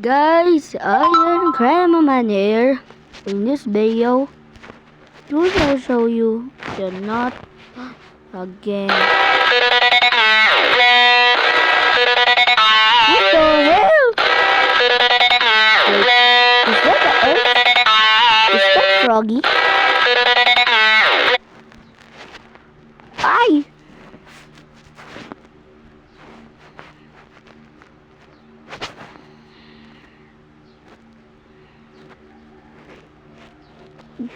Guys, I am Cremaman here. In this video, I'll show you the not again. What the hell? Wait, is that the Earth? Is that Froggy? Ay!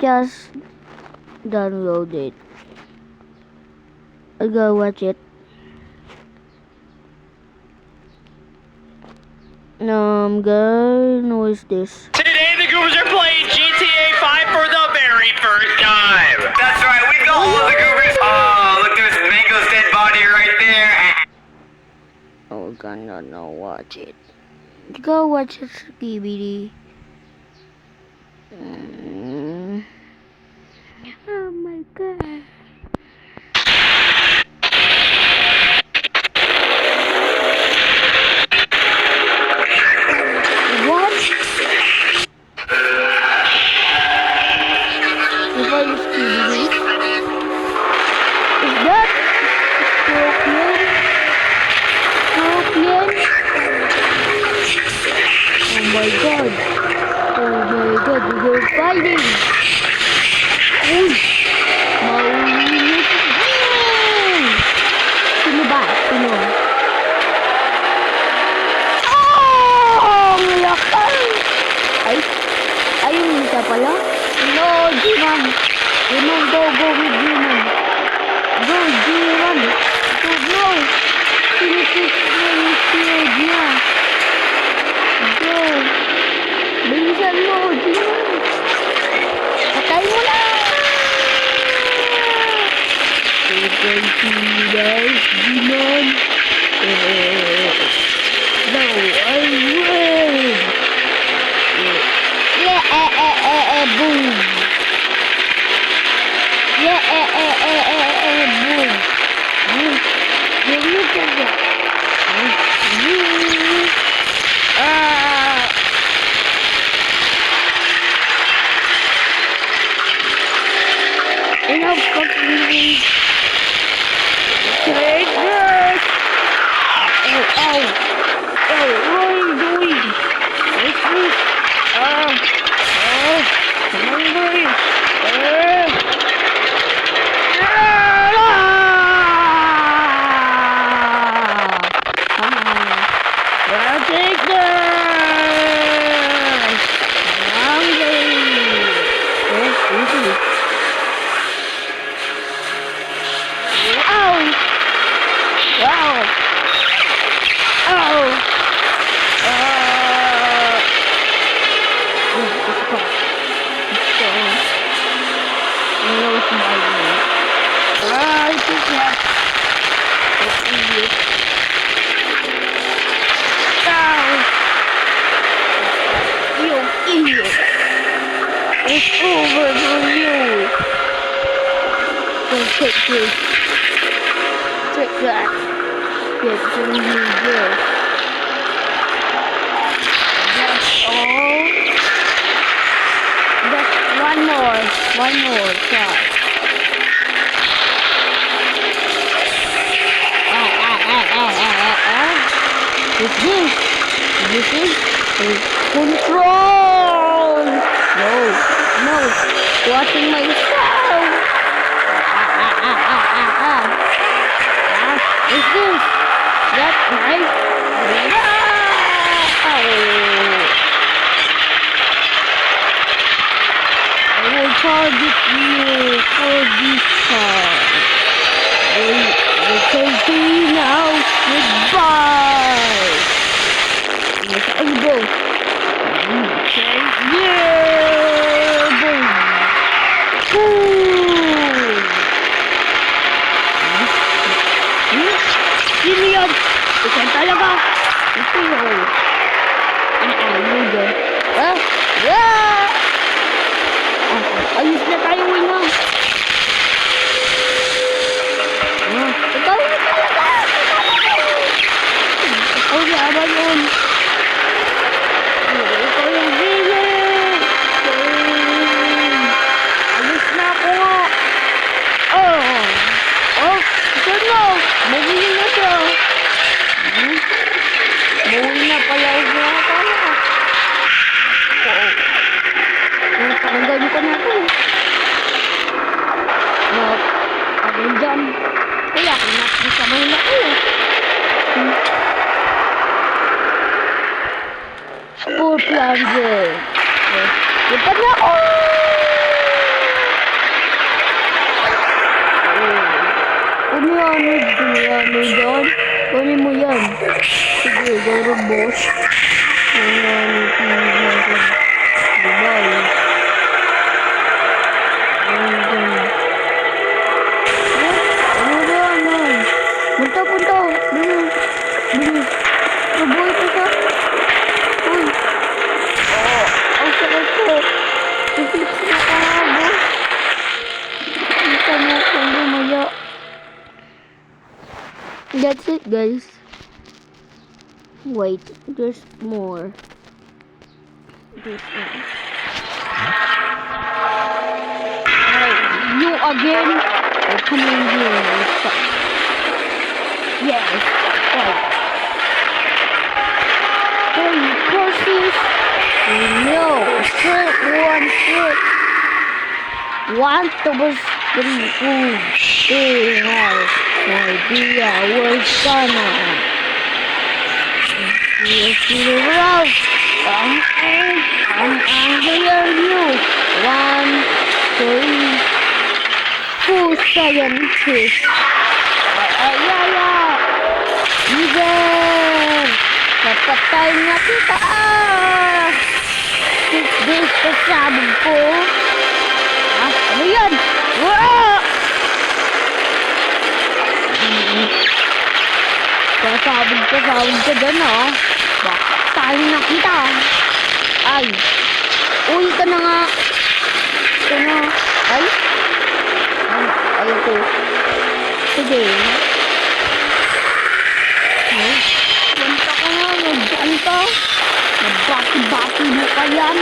Just download it. I'll go watch it. Guys, what's this? Today the Goobers are playing GTA 5 for the very first time. That's right, we got all the Goobers. Oh, look, there's Mango's dead body right there. Oh, gonna no watch it. Go watch it, Skibidi. Oh my god. What? If I use Skibidi? Is that Scorpion? Oh my god. Oh my god, we're fighting. Uy. Maulinis. Sino ba? Sino? Oh! Ang lakas! Ay, yung isa pala? No, G-Man. G-Man, go with G-Man. Go, G-Man. No. Pinitik mo yung shield niya. Go. Bilisan mo, G-Man. Patay mo na! You can see guys, G-Man. No, I win! Yeah, boom! Yeah, boom! Look at that! Enough fucking take this! Oh, what are you doing? What's this? I'm hungry! I'll take this! I'm hungry! Ow! Ow! Ow! I think that. Ow! You idiot! It's over for you! Don't take this. Take that. Get some new this. That's all. Just one more try. This is control. No, watching myself. Is this that knife? I will target you for this time. Okay, see now. Goodbye. Yes, I go. Okay, yeah, boom. Boom. Sino yun? Ikaw talaga. Ito yun. Ayos na tayo, Wingham. Ikaw na talaga. Ikaw na ba yun? Full plunger. Lipat na ako! Kumiano dyan. Kunin mo yan. Sige, garo boss. Diba eh. Punta. Bilis. Mabuhay pa ka. Uy. Ang sakit ko. Sisip na ka nga, boss. Kita mo kung lumaya. That's it, guys. Wait, there's more. You again? Oh, come in here. Yes. Right. Hey, pussies. No. Shit, one shit. 1, 2, 3, 4. My idea was gonna. Yes, you love. I'm angry at you. 1, 3, 2 scientists. Even! Napatay na kita! This kasabog ko. Ano yan? Kasabog ka dyan, ha? Bakit na kita? Ay! Uy ka na nga! Ito na! Ay! Ayoko. Sige. Punta ka nga, nagdaan ka. Nagbati-bati mo ka yan.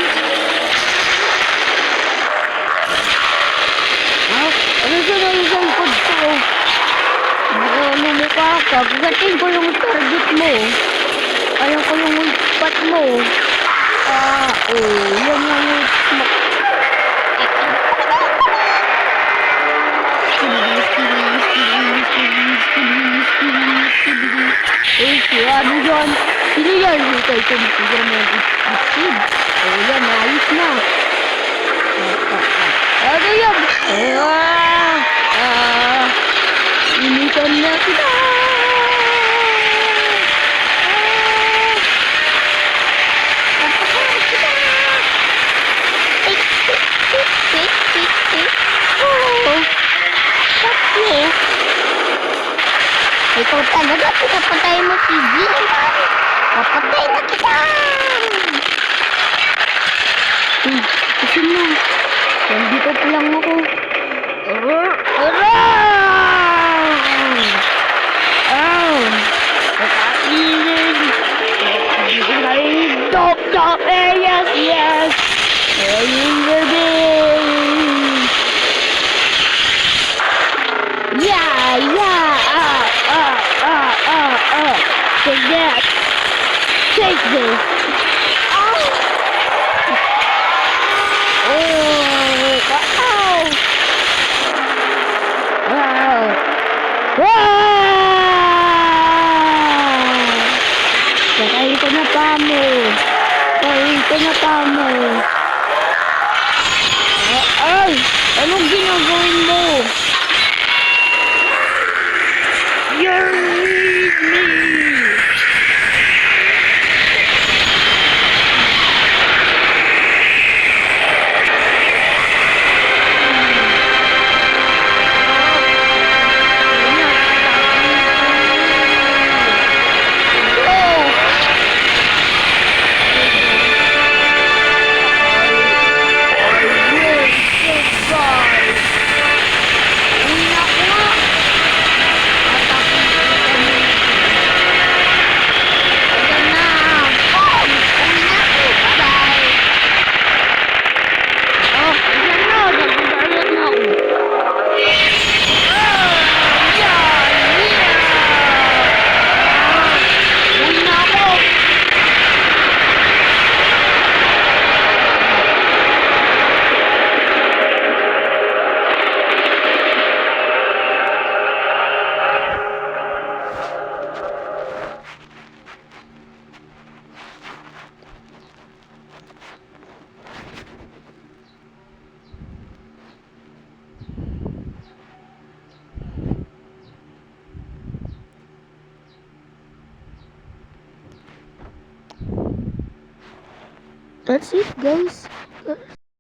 Ano sa nalisang kod ko? Ano mo ka? Kagating ko yung target mo. Ayaw ko yung weak spot mo. Yan yung weak spot. Ano yan? Sino yan? Ito yung mag-isip. Yan, ayos na. Ano yan? Initan na kita. Ikaw talaga, pinapatay mo si Zin. Papatay na kita! Kasi mo. Nandito pa lang ako. Kakainin. Dop. Yes. Ayun gabi. Yeah. Take that. Take this. Kakain ko na pa mo. Ay! Anong ginagawin mo? You're with me! that's it guys.